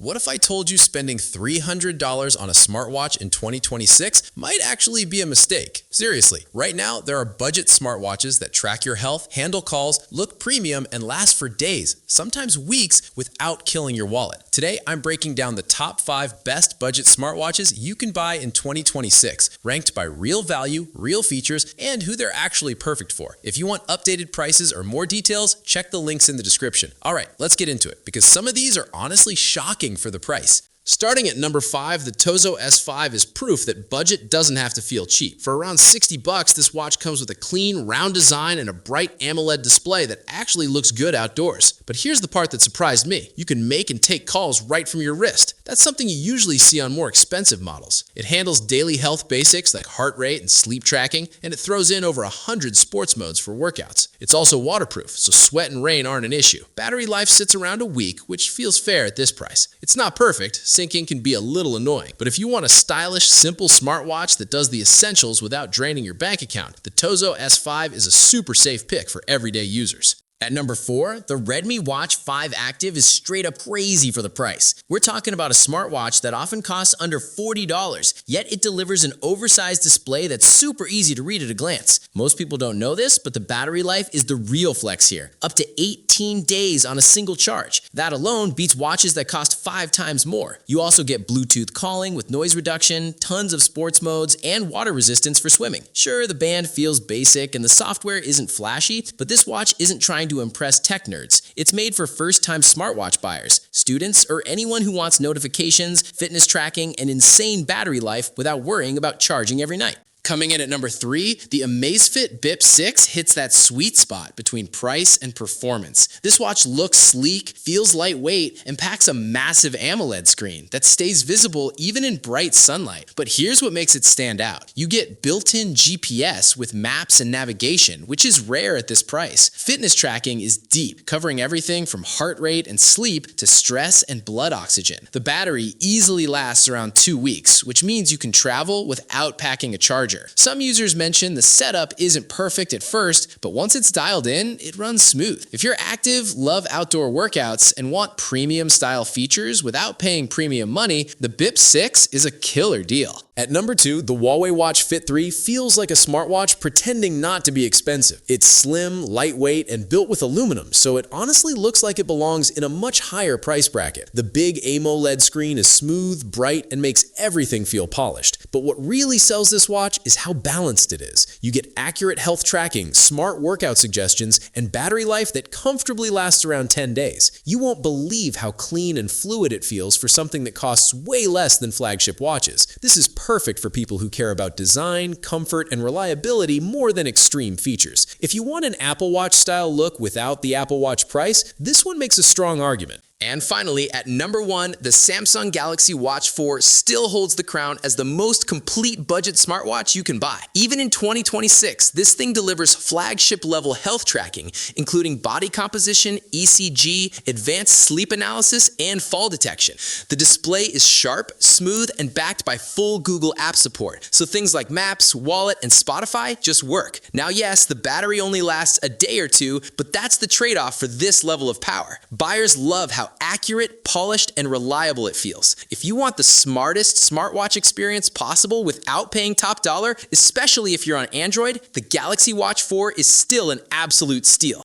What if I told you spending $300 on a smartwatch in 2026 might actually be a mistake? Seriously, right now there are budget smartwatches that track your health, handle calls, look premium, and last for days, sometimes weeks, without killing your wallet. Today, I'm breaking down the top 5 best budget smartwatches you can buy in 2026, ranked by real value, real features, and who they're actually perfect for. If you want updated prices or more details, check the links in the description. All right, let's get into it, because some of these are honestly shocking for the price. Starting at number 5, the Tozo S5 is proof that budget doesn't have to feel cheap. For around $60, this watch comes with a clean, round design and a bright AMOLED display that actually looks good outdoors. But here's the part that surprised me. You can make and take calls right from your wrist. That's something you usually see on more expensive models. It handles daily health basics like heart rate and sleep tracking, and it throws in over 100 sports modes for workouts. It's also waterproof, so sweat and rain aren't an issue. Battery life sits around a week, which feels fair at this price. It's not perfect. Syncing can be a little annoying, but if you want a stylish, simple smartwatch that does the essentials without draining your bank account, the Tozo S5 is a super safe pick for everyday users. At number 4, the Redmi Watch 5 Active is straight up crazy for the price. We're talking about a smartwatch that often costs under $40, yet it delivers an oversized display that's super easy to read at a glance. Most people don't know this, but the battery life is the real flex here, up to 18 days on a single charge. That alone beats watches that cost 5 times more. You also get Bluetooth calling with noise reduction, tons of sports modes, and water resistance for swimming. Sure, the band feels basic and the software isn't flashy, but this watch isn't trying to impress tech nerds. It's made for first-time smartwatch buyers, students, or anyone who wants notifications, fitness tracking, and insane battery life without worrying about charging every night. Coming in at number 3, the Amazfit Bip 6 hits that sweet spot between price and performance. This watch looks sleek, feels lightweight, and packs a massive AMOLED screen that stays visible even in bright sunlight. But here's what makes it stand out. You get built-in GPS with maps and navigation, which is rare at this price. Fitness tracking is deep, covering everything from heart rate and sleep to stress and blood oxygen. The battery easily lasts around 2 weeks, which means you can travel without packing a charger. Some users mention the setup isn't perfect at first, but once it's dialed in, it runs smooth. If you're active, love outdoor workouts, and want premium style features without paying premium money, the Bip 6 is a killer deal. At number 2, the Huawei Watch Fit 3 feels like a smartwatch pretending not to be expensive. It's slim, lightweight, and built with aluminum, so it honestly looks like it belongs in a much higher price bracket. The big AMOLED screen is smooth, bright, and makes everything feel polished. But what really sells this watch is how balanced it is. You get accurate health tracking, smart workout suggestions, and battery life that comfortably lasts around 10 days. You won't believe how clean and fluid it feels for something that costs way less than flagship watches. This is perfect for people who care about design, comfort, and reliability more than extreme features. If you want an Apple Watch style look without the Apple Watch price, this one makes a strong argument. And finally, at number 1, the Samsung Galaxy Watch 4 still holds the crown as the most complete budget smartwatch you can buy. Even in 2026, this thing delivers flagship-level health tracking, including body composition, ECG, advanced sleep analysis, and fall detection. The display is sharp, smooth, and backed by full Google App support, so things like Maps, Wallet, and Spotify just work. Now yes, the battery only lasts a day or two, but that's the trade-off for this level of power. Buyers love how accurate, polished, and reliable it feels. If you want the smartest smartwatch experience possible without paying top dollar, especially if you're on Android, the Galaxy Watch 4 is still an absolute steal.